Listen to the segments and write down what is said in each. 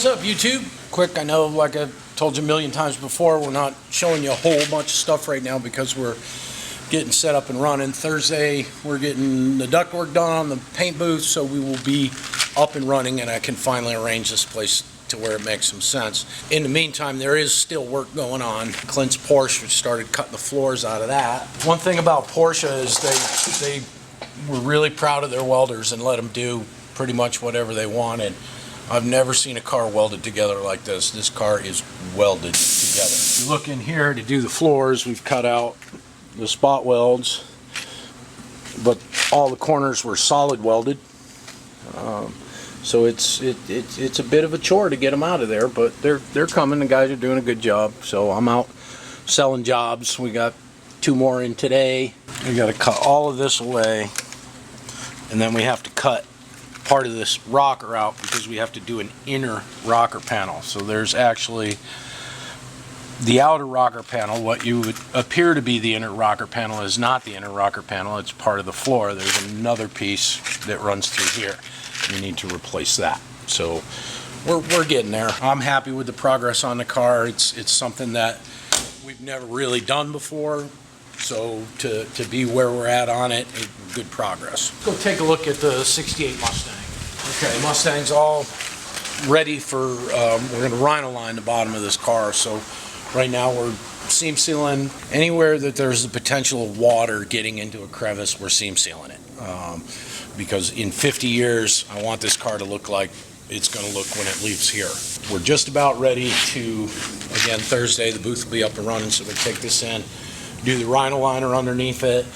What's up, YouTube? Quick, I know, like I told you a million times before, we're not showing you a whole bunch of stuff right now because we're getting set up and running. Thursday, we're getting the ductwork done on the paint booth, so we will be up and running, and I can finally arrange this place to where it makes some sense. In the meantime, there is still work going on. Clint's Porsche started cutting the floors out of that. One thing about Porsche is they were really proud of their welders and let them do pretty much whatever they wanted. I've never seen a car welded together like this. This car is welded together. If you look in here to do the floors, we've cut out the spot welds, but all the corners were solid welded. So it's a bit of a chore to get them out of there, but they're coming. The guys are doing a good job. So I'm out selling jobs. We got 2 more in today. We got to cut all of this away, and then we have to cut part of this rocker out because we have to do an inner rocker panel. So there's actually the outer rocker panel. What you would appear to be the inner rocker panel is not the inner rocker panel. It's part of the floor. There's another piece that runs through here. We need to replace that. So we're getting there. I'm happy with the progress on the car. It's something that we've never really done before. So to be where we're at on it, good progress. Let's go take a look at the 68 Mustang. Okay, Mustang's all ready for, we're going to rhino line the bottom of this car. So right now we're seam sealing. Anywhere that there's the potential of water getting into a crevice, we're seam sealing it. Because in 50 years, I want this car to look like it's going to look when it leaves here. We're just about ready to, again, Thursday, the booth will be up and running, so we'll take this in, do the rhino liner underneath it,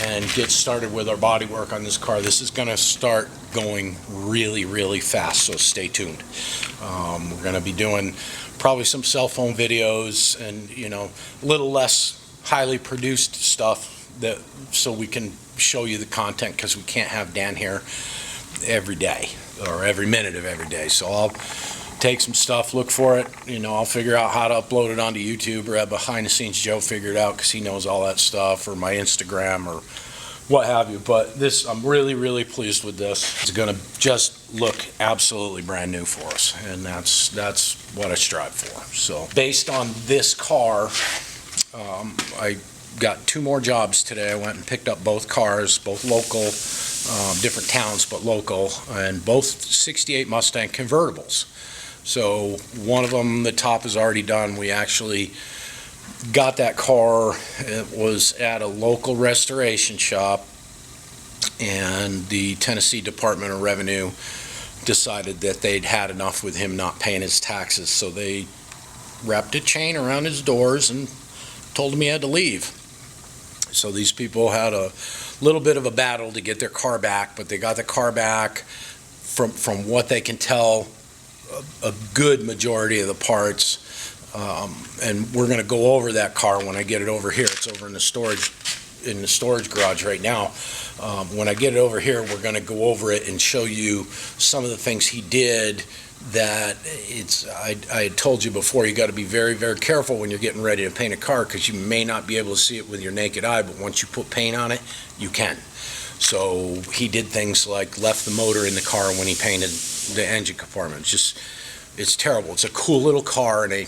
and get started with our body work on this car. This is going to start going really, really fast, so stay tuned. We're going to be doing probably some cell phone videos and, you know, a little less highly produced stuff that so we can show you the content, because we can't have Dan here every day or every minute of every day. So I'll take some stuff, look for it, you know, I'll figure out how to upload it onto YouTube, or have behind the scenes Joe figure it out because he knows all that stuff, or my Instagram or what have you. But this, I'm really, really pleased with this. It's going to just look absolutely brand new for us, and that's what I strive for. So based on this car, I got 2 more jobs today. I went and picked up both cars, both local, different towns, but local, and both 68 Mustang convertibles. So one of them, the top is already done. We actually got that car. It was at a local restoration shop, and the Tennessee Department of Revenue decided that they'd had enough with him not paying his taxes. So they wrapped a chain around his doors and told him he had to leave. So these people had a little bit of a battle to get their car back, but they got the car back. From what they can tell, a good majority of the parts, and we're going to go over that car when I get it over here. It's over in the storage garage right now. When I get it over here, we're going to go over it and show you some of the things he did. That I had told you before, you got to be very, very careful when you're getting ready to paint a car, because you may not be able to see it with your naked eye, but once you put paint on it, you can. So he did things like left the motor in the car when he painted the engine compartment. It's terrible. It's a cool little car, and I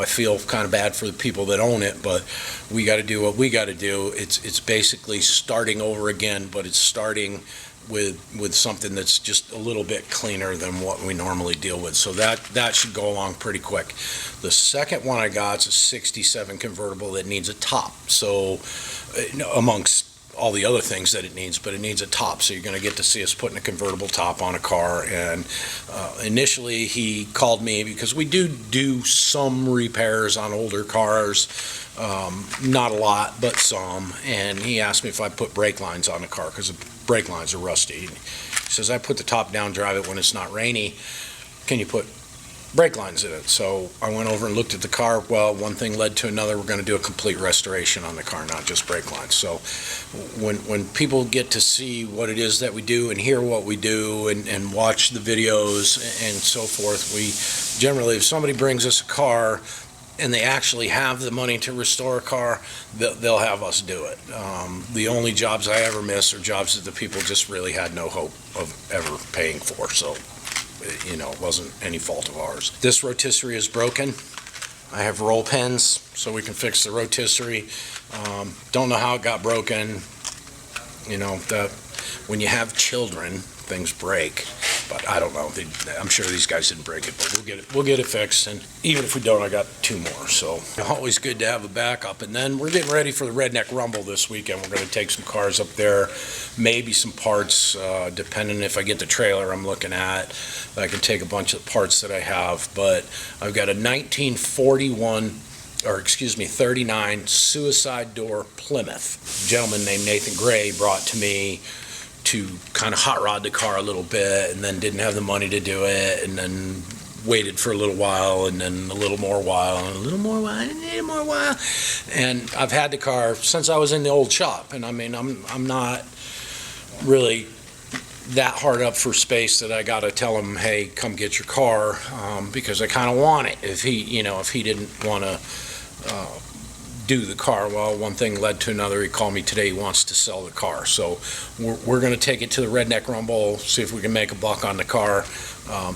feel kind of bad for the people that own it, but we got to do what we got to do. It's basically starting over again, but it's starting with something that's just a little bit cleaner than what we normally deal with. So that should go along pretty quick. The second one I got is a 67 convertible that needs a top. So amongst all the other things that it needs, but it needs a top. So you're going to get to see us putting a convertible top on a car. And initially he called me because we do some repairs on older cars. Not a lot, but some. And he asked me if I put brake lines on the car, because the brake lines are rusty. He says, I put the top down, drive it when it's not rainy. Can you put brake lines in it? So I went over and looked at the car. Well, one thing led to another. We're going to do a complete restoration on the car, not just brake lines. So when people get to see what it is that we do and hear what we do and watch the videos and so forth, we generally, if somebody brings us a car and they actually have the money to restore a car, they'll have us do it. The only jobs I ever miss are jobs that the people just really had no hope of ever paying for. So you know, it wasn't any fault of ours. This rotisserie is broken. I have roll pins so we can fix the rotisserie. Don't know how it got broken. You know, when you have children, things break. But I don't know. I'm sure these guys didn't break it, but we'll get it fixed. And even if we don't, I got 2 more. So always good to have a backup. And then we're getting ready for the Redneck Rumble this weekend. We're going to take some cars up there, maybe some parts, depending if I get the trailer I'm looking at. I can take a bunch of parts that I have. But I've got a 39 suicide door Plymouth. A gentleman named Nathan Gray brought to me to kind of hot rod the car a little bit, and then didn't have the money to do it, and then waited for a little while, and then a little more while, and a little more while, and a little more while. And I've had the car since I was in the old shop, and I mean, I'm not really that hard up for space that I got to tell him, hey, come get your car, because I kind of want it. If he didn't want to do the car, well, one thing led to another. He called me today. He wants to sell the car, so we're going to take it to the Redneck Rumble, see if we can make a buck on the car.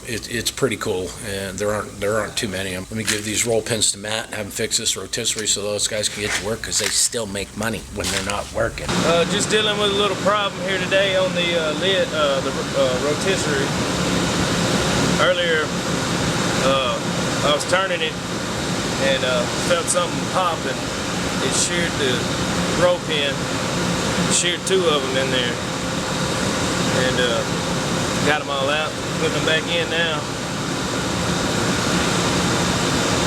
It's pretty cool, and there aren't too many of them. Let me give these roll pins to Matt and have him fix this rotisserie so those guys can get to work, because they still make money when they're not working. Just dealing with a little problem here today on the lid, the rotisserie. Earlier, I was turning it and felt something pop, and it sheared the roll pin, sheared 2 of them in there, and got them all out, putting them back in now.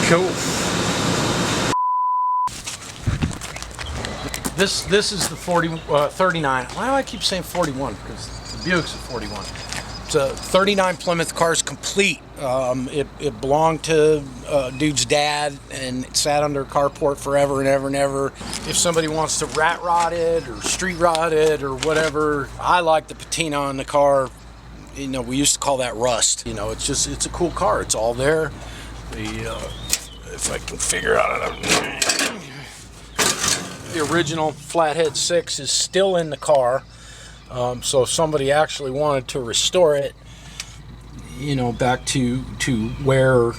Cool. This is the 39. Why do I keep saying 41? Because the Buick's a 41. It's a 39 Plymouth. Car's complete. It belonged to dude's dad, and it sat under a carport forever and ever and ever. If somebody wants to rat rod it or street rod it or whatever, I like the patina on the car. You know, we used to call that rust. You know, it's a cool car. It's all there. If I can figure out the original Flathead 6 is still in the car. So if somebody actually wanted to restore it, you know, back to where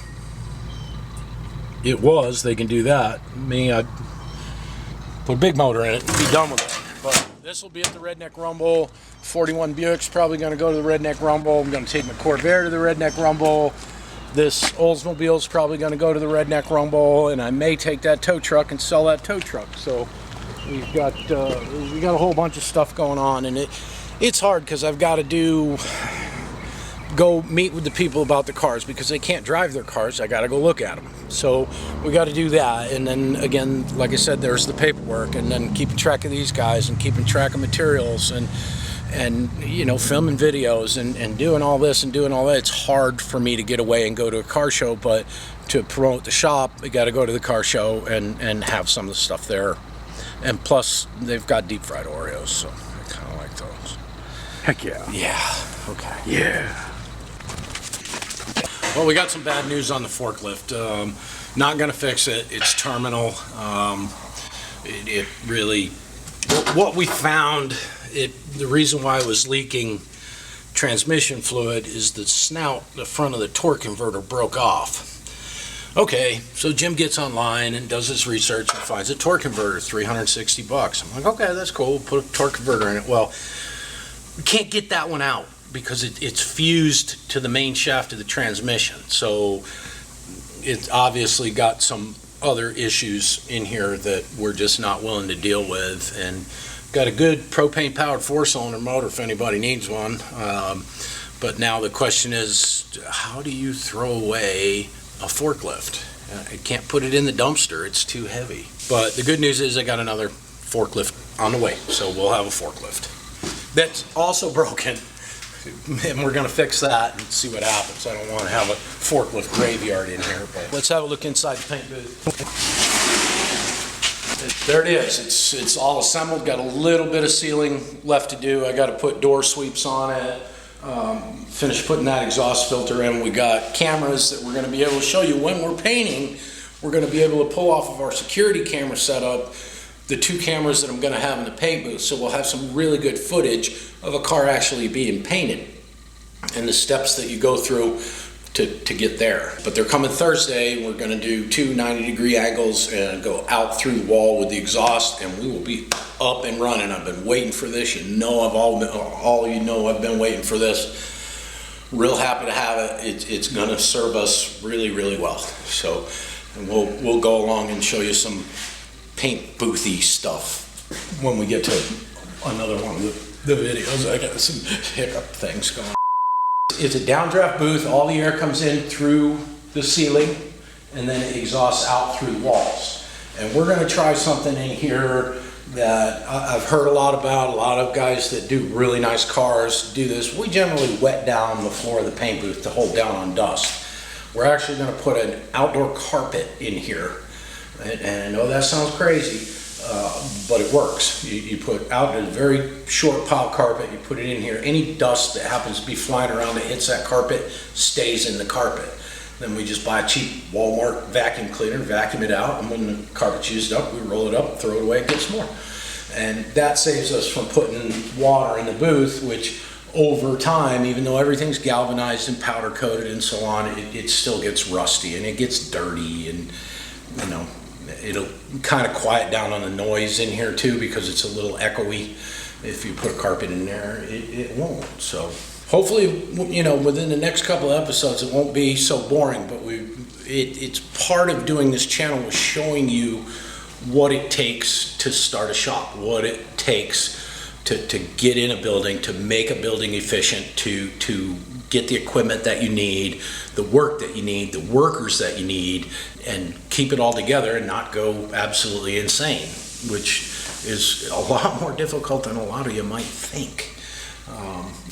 it was, they can do that. Me, I'd put a big motor in it and be done with it. But this will be at the Redneck Rumble. 41 Buick's probably going to go to the Redneck Rumble. I'm going to take my Corvair to the Redneck Rumble. This Oldsmobile's probably going to go to the Redneck Rumble, and I may take that tow truck and sell that tow truck. So we got a whole bunch of stuff going on, and it's hard because I've got to go meet with the people about the cars because they can't drive their cars. I got to go look at them. So we got to do that, and then again, like I said, there's the paperwork, and then keeping track of these guys and keeping track of materials and you know, filming videos and doing all this and doing all that. It's hard for me to get away and go to a car show, but to promote the shop, I got to go to the car show and have some of the stuff there. And plus, they've got deep fried Oreos, so I kind of like those. Heck yeah. Yeah. Okay. Yeah. Well, we got some bad news on the forklift. Not going to fix it. It's terminal. It really, what we found, the reason why it was leaking transmission fluid is the snout, the front of the torque converter broke off. Okay, so Jim gets online and does his research and finds a torque converter, $360. I'm like, okay, that's cool. Put a torque converter in it. Well, we can't get that one out because it's fused to the main shaft of the transmission. So it's obviously got some other issues in here that we're just not willing to deal with. And got a good propane powered 4-cylinder motor if anybody needs one. But now the question is, how do you throw away a forklift? I can't put it in the dumpster. It's too heavy. But the good news is I got another forklift on the way. So we'll have a forklift. That's also broken. And we're going to fix that and see what happens. I don't want to have a forklift graveyard in here. But let's have a look inside the paint booth. There it is. It's all assembled. Got a little bit of sealing left to do. I got to put door sweeps on it. Finish putting that exhaust filter in. We got cameras that we're going to be able to show you when we're painting. We're going to be able to pull off of our security camera setup the 2 cameras that I'm going to have in the paint booth. So we'll have some really good footage of a car actually being painted. and the steps that you go through to get there. But they're coming Thursday. We're gonna do two 90-degree angles and go out through the wall with the exhaust, and we will be up and running. I've been waiting for this. You know, all of you know I've been waiting for this. Real happy to have it. It's gonna serve us really, really well. So, and we'll go along and show you some paint boothy stuff when we get to another one of the videos. I got some hiccup things going on. It's a downdraft booth. All the air comes in through the ceiling and then it exhausts out through the walls. And we're gonna try something in here that I've heard a lot about. A lot of guys that do really nice cars do this. We generally wet down the floor of the paint booth to hold down on dust. We're actually gonna put an outdoor carpet in here. And I know that sounds crazy, but it works. You put out a very short pile carpet, you put it in here. Any dust that happens to be flying around that hits that carpet stays in the carpet. Then we just buy a cheap Walmart vacuum cleaner, vacuum it out, and when the carpet's used up, we roll it up, throw it away, and get some more. And that saves us from putting water in the booth, which over time, even though everything's galvanized and powder coated and so on, it still gets rusty and it gets dirty, and you know, it'll kind of quiet down on the noise in here too, because it's a little echoey. If you put a carpet in there, it won't. So hopefully, you know, within the next couple of episodes, it won't be so boring, but it's part of doing this channel is showing you what it takes to start a shop, what it takes to get in a building, to make a building efficient, to get the equipment that you need, the work that you need, the workers that you need, and keep it all together and not go absolutely insane, which is a lot more difficult than a lot of you might think.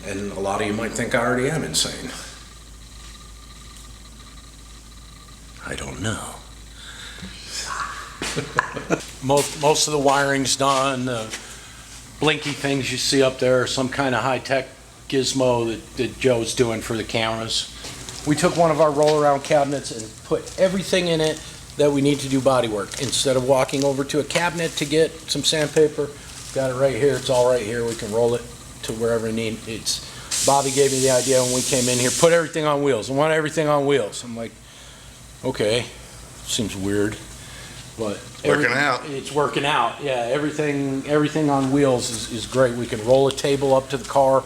And a lot of you might think I already am insane. I don't know. Most of the wiring's done. Blinky things you see up there are some kind of high-tech gizmo that Joe's doing for the cameras. We took one of our roll-around cabinets and put everything in it that we need to do body work. Instead of walking over to a cabinet to get some sandpaper, got it right here. It's all right here. We can roll it to wherever we need. Bobby gave me the idea when we came in here, put everything on wheels. I want everything on wheels. I'm like, okay, seems weird, but Working out. It's working out. Yeah, everything on wheels is great. We can roll a table up to the car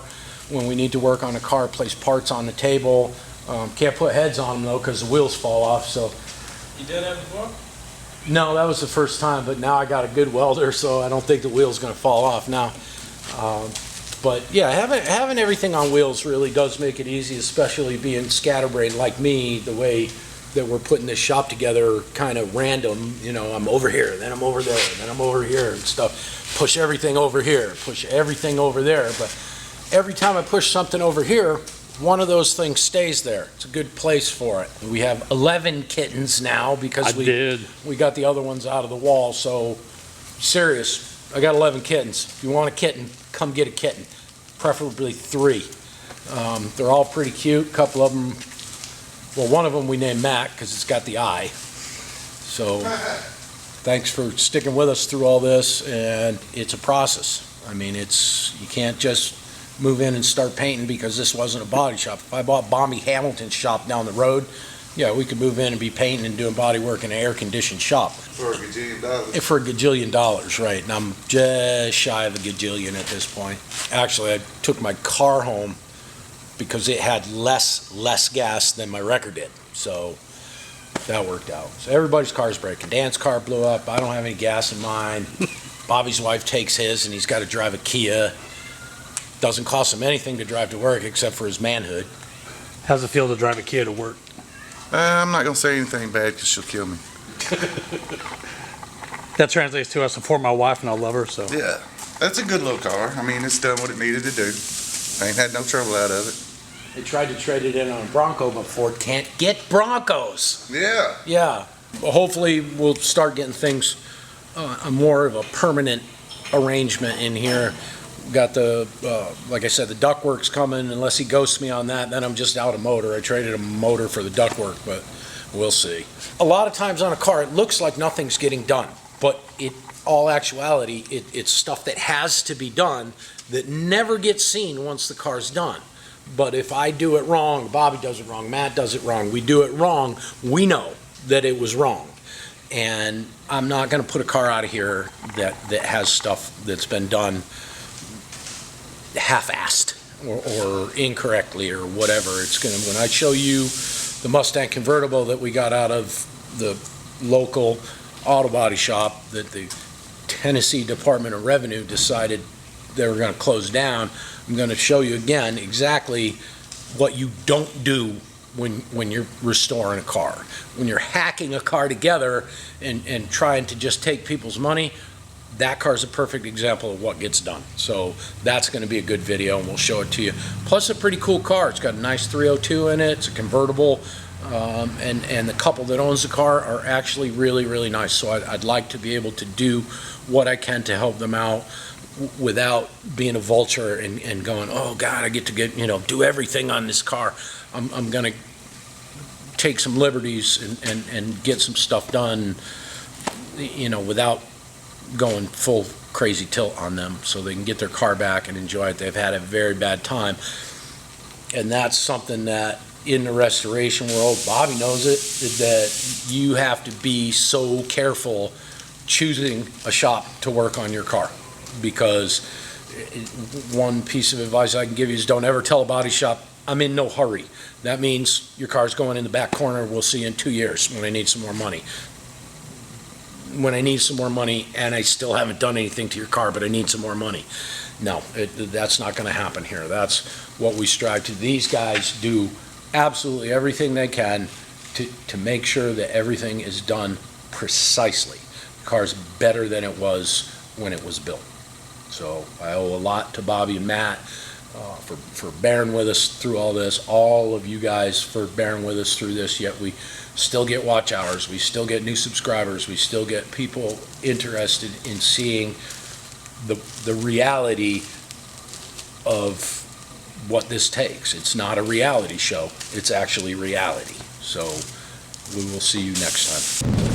when we need to work on a car, place parts on the table. Can't put heads on them though because the wheels fall off. So You done that before? no, that was the first time, but now I got a good welder, so I don't think the wheel's going to fall off now. But yeah, having everything on wheels really does make it easy, especially being scatterbrained like me, the way that we're putting this shop together, kind of random. You know, I'm over here, then I'm over there, then I'm over here and stuff. Push everything over here, push everything over there. But every time I push something over here, one of those things stays there. It's a good place for it. We have 11 kittens now because we got the other ones out of the wall. So serious, I got 11 kittens. If you want a kitten, come get a kitten, preferably 3. They're all pretty cute. A couple of them, well, one of them we named Mac because it's got the eye. So thanks for sticking with us through all this, and it's a process. I mean, you can't just move in and start painting because this wasn't a body shop. If I bought Bombi Hamilton's shop down the road, yeah, we could move in and be painting and doing body work in an air-conditioned shop. For a gajillion dollars. For a gajillion dollars, right. And I'm just shy of a gajillion at this point. Actually, I took my car home because it had less gas than my wrecker did. So that worked out. So everybody's car's breaking. Dan's car blew up. I don't have any gas in mine. Bobby's wife takes his, and he's got to drive a Kia. Doesn't cost him anything to drive to work except for his manhood. How's it feel to drive a Kia to work? I'm not going to say anything bad because she'll kill me. That translates to I support my wife and I love her, so. Yeah, that's a good little car. I mean, it's done what it needed to do. I ain't had no trouble out of it. They tried to trade it in on a Bronco, but Ford can't get Broncos. Yeah. Yeah. Well, hopefully we'll start getting things, more of a permanent arrangement in here. Got the, like I said, the ductwork's coming. Unless he ghosts me on that, then I'm just out of motor. I traded a motor for the ductwork, but we'll see. A lot of times on a car, it looks like nothing's getting done, but all actuality, it's stuff that has to be done that never gets seen once the car's done. But if I do it wrong, Bobby does it wrong, Matt does it wrong, we do it wrong, we know that it was wrong. And I'm not gonna put a car out of here that has stuff that's been done half-assed or incorrectly or whatever. It's gonna, when I show you the Mustang convertible that we got out of the local auto body shop that the Tennessee Department of Revenue decided they were gonna close down, I'm gonna show you again exactly what you don't do when you're restoring a car. When you're hacking a car together and trying to just take people's money, that car's a perfect example of what gets done. So that's gonna be a good video, and we'll show it to you. Plus, a pretty cool car. It's got a nice 302 in it. It's a convertible, and the couple that owns the car are actually really, really nice. So I'd like to be able to do what I can to help them out without being a vulture and going, oh God, I get to do everything on this car. I'm gonna take some liberties and get some stuff done, without going full crazy tilt on them, so they can get their car back and enjoy it. They've had a very bad time. And that's something that in the restoration world, Bobby knows it, that you have to be so careful choosing a shop to work on your car. Because one piece of advice I can give you is don't ever tell a body shop, I'm in no hurry. That means your car's going in the back corner, we'll see you in 2 years when I need some more money. When I need some more money and I still haven't done anything to your car, but I need some more money. No, that's not gonna happen here. That's what we strive to. These guys do absolutely everything they can to make sure that everything is done precisely. The car's better than it was when it was built. So I owe a lot to Bobby and Matt for bearing with us through all this, all of you guys for bearing with us through this, yet we still get watch hours, we still get new subscribers, we still get people interested in seeing the reality of what this takes. It's not a reality show, it's actually reality. So we will see you next time.